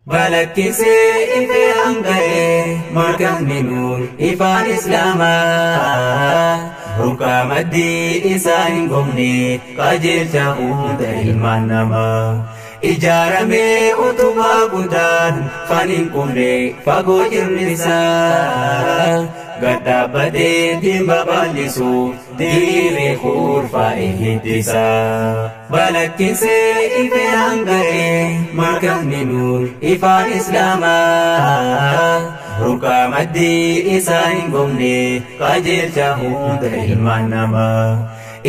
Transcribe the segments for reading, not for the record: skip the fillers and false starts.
Balakkisee ifee hanga'ee markatni nuur ifaan islaamaa rukaa maddii isaa hin gomne qajeelcha hunda ilmaan namaa ijaaramee utubaa guddaan kan hin qubne fagoo jirni isaa gadhaabbatee dhimma bal'isuuf diriiree kurfaa'e hiddisaa. Balakkisee ifee hanga'ee markatni nuur ifaan islaamaa rukaa maddii isaa hin gomne qajeelcha hunda ilmaan namaa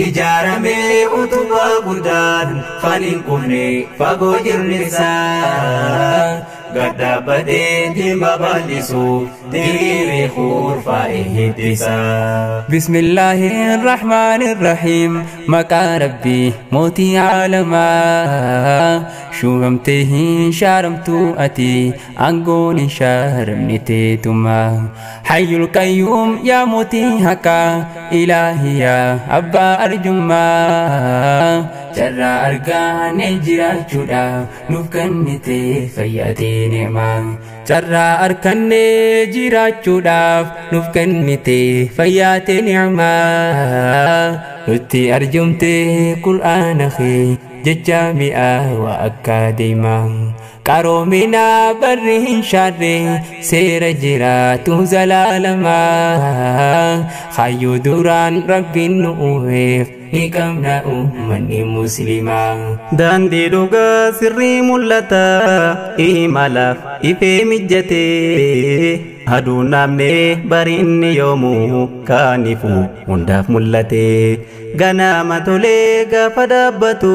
ijaaramee utubaa guddaan kan hin qubne fagoo jirni isaa gadhaabbatee dhimma bal'isuuf diriiree kurfaa'e hiddisaa. Bismillahirrahmanirrahiim maqaa rabbii mootii aalamaa shuumamtee hin shaaramtu ati aangoon hin shaaramne teetumaa hayyul qayyuum yaa mootii haqaa ilaahi yaa abbaa arjummaa jarraa argaanee jiraachuudhaaf nuuf kennite fayyatee neemaa jarraa argannee jiraachuudhaaf nuuf kennite fayyatee neemaa nutti arjumte qur'aana kee jecha mi'aawaa akka deemaa qaroomina barri hin shaarre seera jiraatu zalaalamaa hayyuu duraan rabbiin nu uumeef ni qabna uummanni muslimaa. Daandii dhugaa sirrii mul'ata imalaaf ifee mijjatee aduun naamnee bariinni yoomuu kaanifu hundaaf mul'ate ganama tolee gaafa dhaabbatu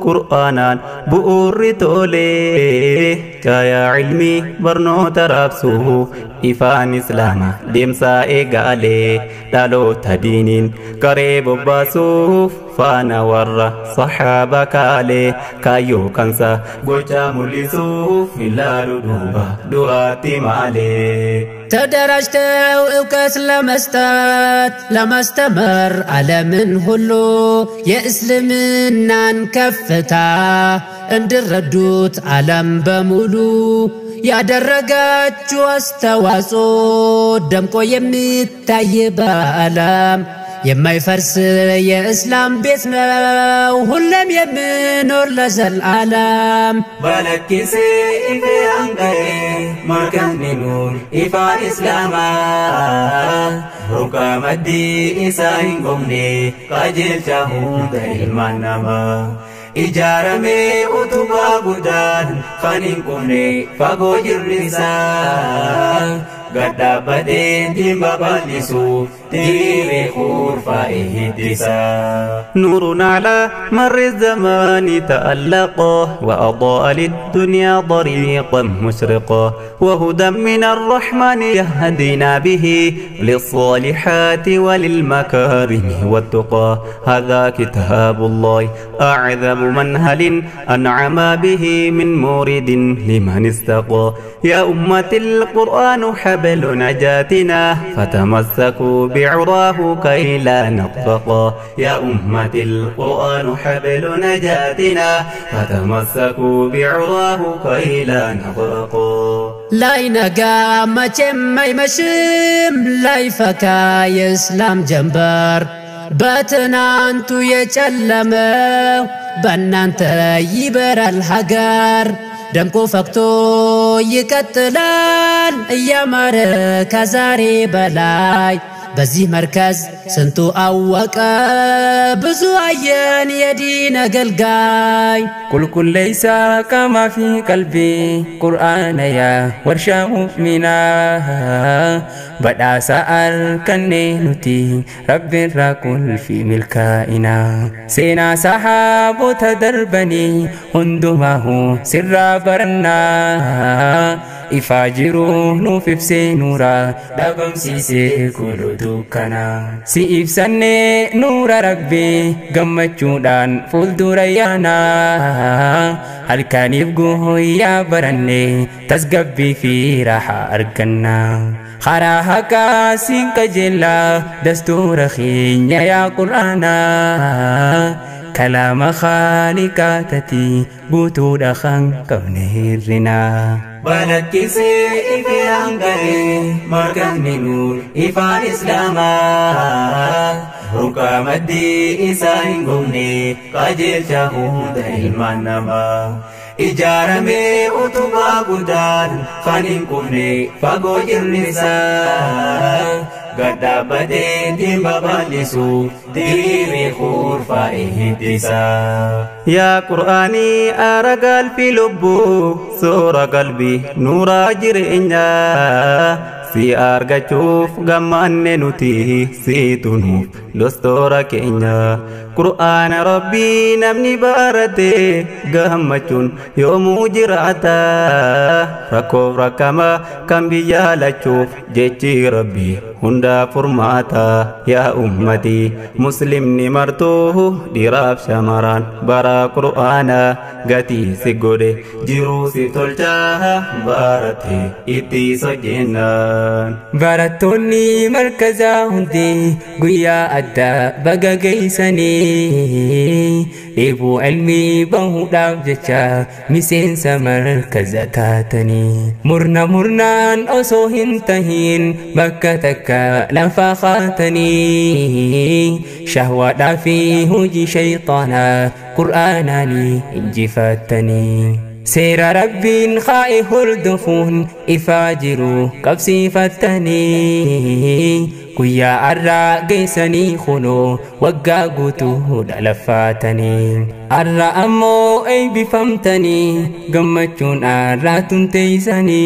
qur'aanaan bu'uurri tolee caayaa ilmii barnoota raabsu ifaan islaamaa deemsaa eegaalee dhaloota diiniin qaree bobbaasuuf faana warra sahaaba kaalee kaayyoo kansa gocha mul'isuuf ilaalu duuba du'aatti maalee. ተደራጅተው እውቀት ለመስጠት ለማስተማር ዓለምን ሁሉ የእስልምናን ከፍታ እንዲረዱት ዓለም በሙሉ ያደረጋችሁ አስተዋጽኦ ደምቆ የሚታይ በዓለም የማይፈርስ የእስላም ቤት ነው ሁሌም የሚኖር ለዘላለም። Balakkisee ifee hanga'ee markatni nuur ifaan islaamaa rukaa maddii isaa hin gomne qajeelcha hunda ilmaan namaa ijaaramee utubaa guddaan kan hin qubne fagoo jirni isaa gadhaabbatee dhimma bal'isuuf diriiree kurfaa'e hiddisaa. نور على مر الزمان تألق وأضاء للدنيا طريقا مشرقا وهدى من الرحمن يهدينا به للصالحات وللمكارم والتقى هذا كتاب الله أعظم منهل أنعم به من مورد لمن استقى يا أمة القرآن حبل نجاتنا فتمسكوا بعراه كي لا نطفقا يا أمة القرآن حبل نجاتنا فتمسكوا بعراه كي لا نطفقا لا ينقى مجم يمشم لا يفكى يسلام جنبر باتنا انتو يجلمو بنانت يبر الحجر دمكو فكتو يكتلان ايامار كزاري بلاي بزي مركز سنتو أوكا بزو عيان يدينا قلقاي كل ليس كما في قلبي قرآن يا ورشا مؤمنا بدا سأل كنينتي رب الركل في ملكائنا سينا صحاب تدربني هندمه سر برنا إفاجروا نوفف سنورا دبم سيسي كل دكنا سيف سنة نور ربي قمتشودان فول دريانا هل كان يبقوه يا برني تسقبي في راحة أرقنا خراها كاسين كجلا دستور خين يا قرآنا كلام خالقاتتي قوتو دخان كونهرنا بلكسي في أنقري مركز نور إفان إسلاما ركام الدي إساين قمني قجل شهود المنما إجارمي أتبا قدان خانين قمني فقو جرنسا قد بدين تيمبا بالسو ديري خور فائه ديسا يا قرآني أرقل في لبو سورة قلبي نورا جرئنا si argachuuf gammanne nuti si tunuuf dostora keenya qur'aana rabbii namni barate gammachuun yoomuu jiraata rakkoof rakkama kan biyya lachuuf jechi rabbii hundaa furmaata yaa ummati muslimni martuu dhiiraaf shamaraan bara qur'aana gatii si godhe jiruu si tolchaa barate itti sojjenna barattoonni markaza hundi guyyaa adda baga geessanii dheebuu ilmii bahuudhaaf jecha miseensa markaza taatanii murnaan osoo hin tahin bakka takka lafa qaatanii shahwaadhaa fi hojii shayxaanaa qur'aanaanii injifatanii سير ربين خائه الدفون إفاجروا قبسي فتني كويا أرى قيسني خلو وقاقوتو دلفاتني أرى أمو أي بفمتني قمتشون أرى تنتيسني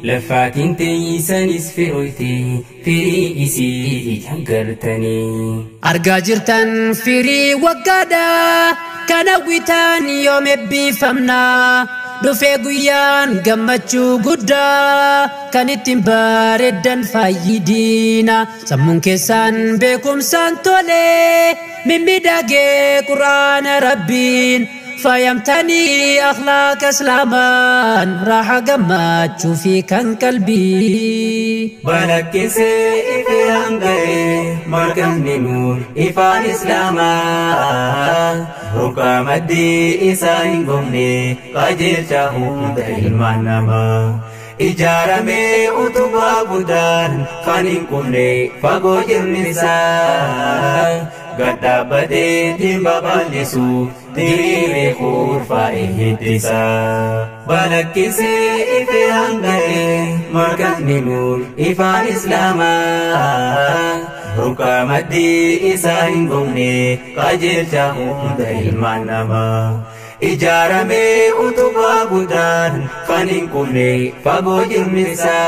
لفاتين تيسني سفرويتي فري إسي جنقرتني أرقى جرتن فري وقادا كان ويتان يوم بفمنا دفع قيان قمتشو قدا كانت باردن فايدينا سمون كسان بكم سانتولي من بداقي قرآن ربين فيمتني أخلاق إسلامان راح قمتشو في كان قلبي بلكسي في أنقري مركز نور إفان إسلاما ركام الدي إساين قمني قجل شهود المنما إجارمي أتبا قدان خانين قمني فقو جرنسا قد بدي تيمبا بالسو ديري خور فائه ديسا بلكسي في أنقري مركز نور إفان إسلاما ركام الدي إساين قمني قجل شهود المنما إجارمي أتبا قدان خانين قمني فقو جرنسا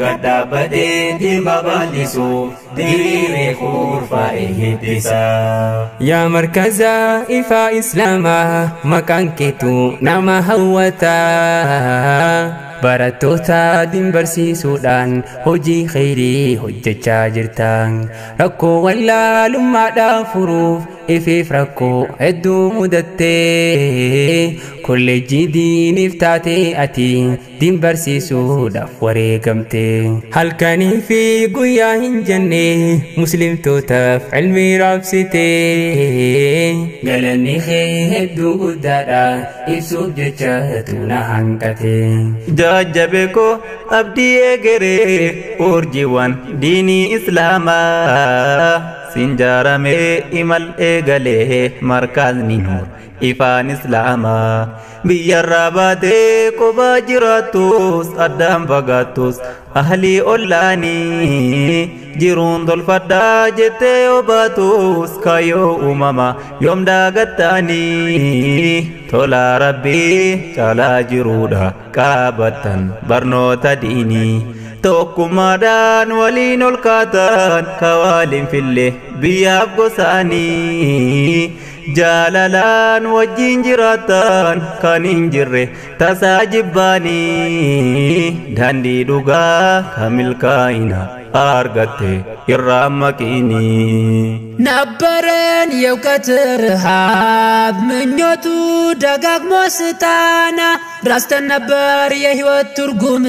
قد بدي تيمبا بالسو ديري خور فائه ديسا يا مركزا إفا إسلاما مكان كيتو نما هوتا barattoota dinbarsiisuudhaan hojii khayrii hojjechaa jirtan rakkoo wallaalummaadhaa furuuf ifiif rakkoo hedduu mudattee kolleejjii diiniif taatee ati dinbarsiisuudhaaf wareegamte halkanii fi guyyaa hin jenne muslimtootaaf ilmii raabsite galanni kee hedduu guddaadha ibsuuf jechatu na hanqate jajjabeko abdii egeree urjiiwwan diinii islaamaa sinjaarame imal eegalee markazni nuur ifaan islaamaa biyyarraa baatee kophaa jiraattus addaan fagaattus ahlii ollaanii jiruun tolfadhaa jettee yoo baatus kaayoo uumama yoom daagattaanii tolaa rabbii caalaa jiruudha qabattan barnoota diinii tokkummaadhaan waliin ol kaatan kawaaliin fille biyyaaf gosaanii jaalalaan wajjin jiraatan kan hin jirre tasaa jibbaanii daandii dhugaa kan milkaa'ina argatte irraa maqiinii ነበረን የእውቀት ረሃብ ምኞቱ ደጋግሞ ስታና ራስተን ነበር የህይወት ትርጉም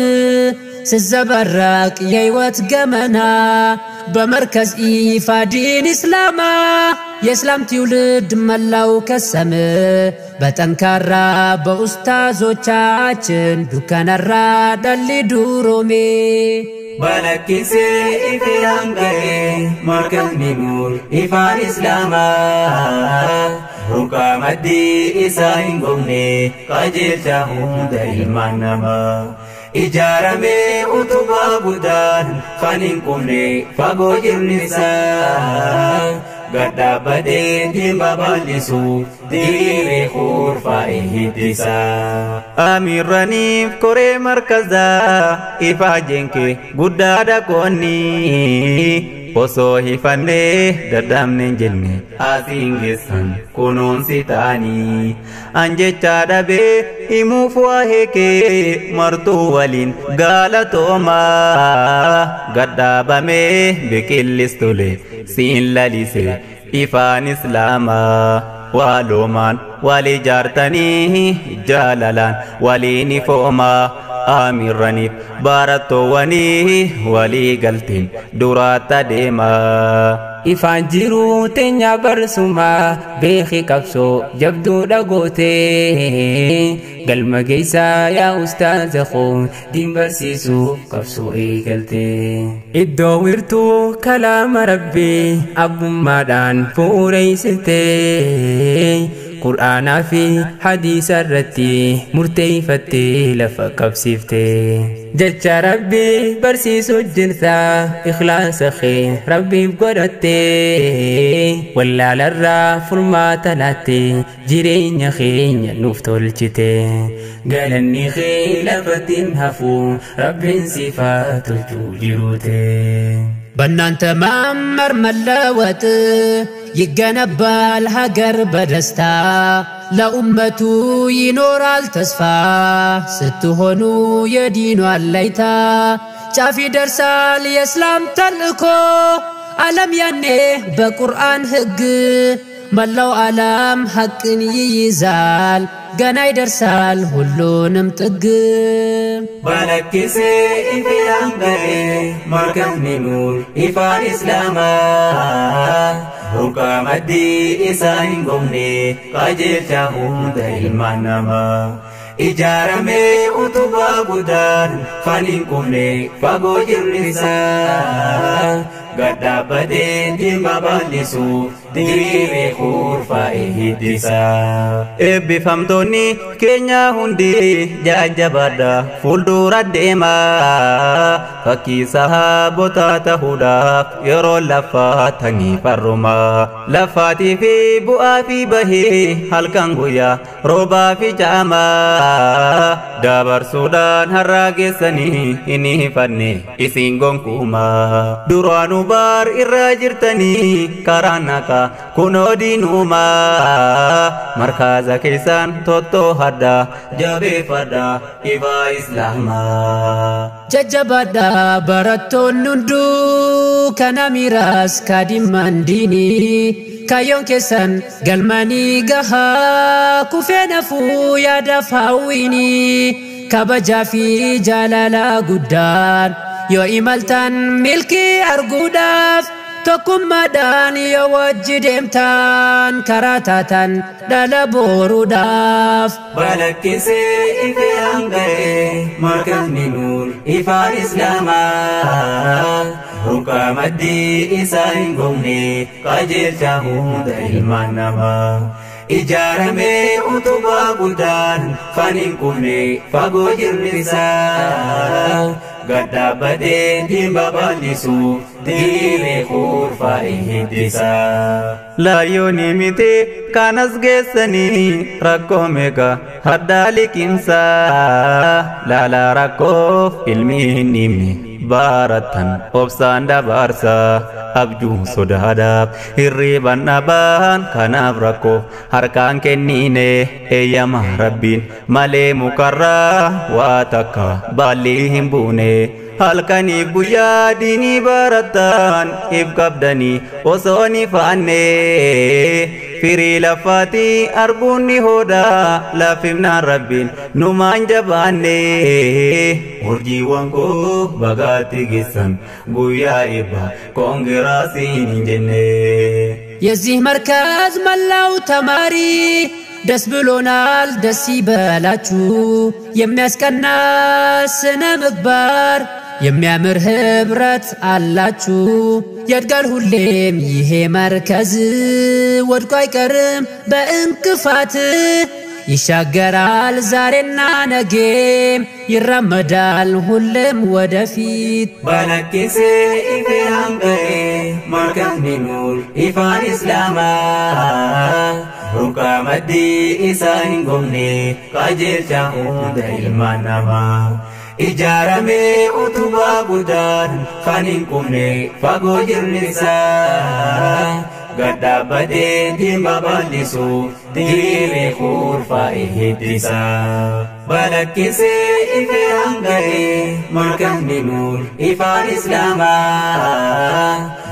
سزبرك يوت جمنا بمركز إفادين إسلاما يسلام تولد ملاو كسمه بتنكرا بأستاذو تاچن دكان الراد اللي دورومي بلكيسي إفي هنگي مركز نمور إفان إسلاما حكام الدي إساين قمني قجل تهم دائما نما إجارمي أتبا بدان خانين قمني فقو جرنسا قد بدين دين بابالسو ديري خور فائه ديسا أمير رنيف كوري مركزا إفا جنكي قدادا كوني Osoo hifannee dadhabne jenne asiin geessan kunuunsi ta'anii anjechaa dhabee himuuf waa heekee martuu waliin galatoomaa gadhaabamee biqillis tole siin lalise ifaan islaamaa waloomaan walii jaartanii jaalalaan waliin ifoomaa آمير رنيف بارتو وني ولي قلتين دراتا ديما إفان جيرو تنيا برسوما بيخي كبسو جبدو دقوتي قلما قيسا يا أستاذ خو دين برسيسو كبسو إيقلتي إدويرتو كلام ربي أبو مادان فوريستي قرآن في حديث الرتي مرتيفتي لفقب سيفتي جج ربي برسيس الجنثى إخلاص خير ربي بقرتي ولا للرا فرما تلاتي جيرين خين نفتو الجتي قالني خيلفة هفو ربي صفات الجوجروتي بنان تمامر ملاوت يجنبال هجر بدستا لأمته ينور التصفى ستهونو يدينو الليتا شافي درسال يسلام تلقو ألم ينه بقرآن هج ملو ألم حق يزال غناي درسال هلو نمتق بلكيسي إفي هنگي مركز نور إفان إسلاما حكام الدي إساين قمني قجل تهم دائما نما إجارمي أتبا بدان خانين قمني فقو جرنسا قد بدين دين بابالسو ديري خور فائه ديسا إبي فمتوني كينيا هندي جاجبادا فولدورا ديما فكي صحابوتا تهودا يرو لفاتني فرما لفاتي في بؤا في بهي هلكان غويا روبا في جاما دابر سودان هراغي سني إني فني إسينغون كوما دورانو بار إراجرتني كاراناكا كنو دينوما مركز كيسان توتو هدا جابي فدا إفا إسلاما ججبادا براتو نندو كان ميراس كادمان ديني كايون كيسان قلماني قها كفين فو يا دفاويني كبجا في جلالا قدان يو إمالتان ملكي أرقوداف تكم مدان يو وجدمتان كراتاتان دالبورو داف بلكيسي إفي هنگي مركز نور إفان إسلاما حكام الدي إساين قمني قجل تهم دائما نما إجارمي أتبا بدان خانين قمني فقو جرنسا قد بدين دين بابالسو ديري خور فائه ديسا لا يوني ميتي كانس جسني ركو ميكا هدالك إنسا لا ركو علمي نيمي بارتان أبسان دبارسا أبجو صداداب هريبان نبان كناب ركو هركان كنيني أيام ربين مالي مكرا واتكا باليهم بوني هلكني بويا ديني بارتان إبقبدني وصوني فاني firii lafaati arbuunni hoodaa laafimnaan rabbiin numaan jabaanne urjiiwwan koo bagaatti geessan guyyaa eebba koongiraasiin hin jenne የዚህ መርከዝ መላው ተማሪ ደስ ብሎናል ደስ ይበላችሁ የሚያስቀና ስነ ምግባር የሚያምር ህብረት አላችሁ ያድጋል ሁሌም ይሄ መርከዝ ወድቆ አይቀርም በእንቅፋት ይሻገራል ዛሬና ነገም ይራመዳል ሁሌም ወደፊት ባለኪሴ ኢፌ አንገኤ መርከዝኒ ኑር ኢፋን ኢስላማ ሩቃ መዲ ኢሳ ሂንጎምኔ qajeelcha hunda ilmaan namaa ijaarame utubaa guddaan kan hin qubne fagoo jirni isaa gadhaabbatee dhimma bal'isuuf diriiree kurfaa'e heddisaa balakkisee ife hanga'e markazni nuur ifaan islaamaa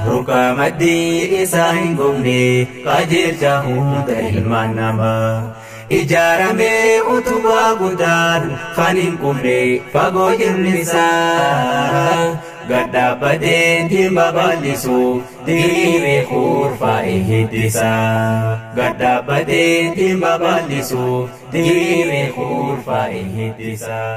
rukaa maddii isaa hin gomne qajeelcha hunda ilmaan namaa ijaarame utubaa guddaan kan hin qubne fagoo jirni isaa gadhaabbatee dhimma bal'isuuf diriiree kurfaa'e heddisaa gadhaabbatee dhimma bal'isuuf diriiree kurfaa'e heddisaa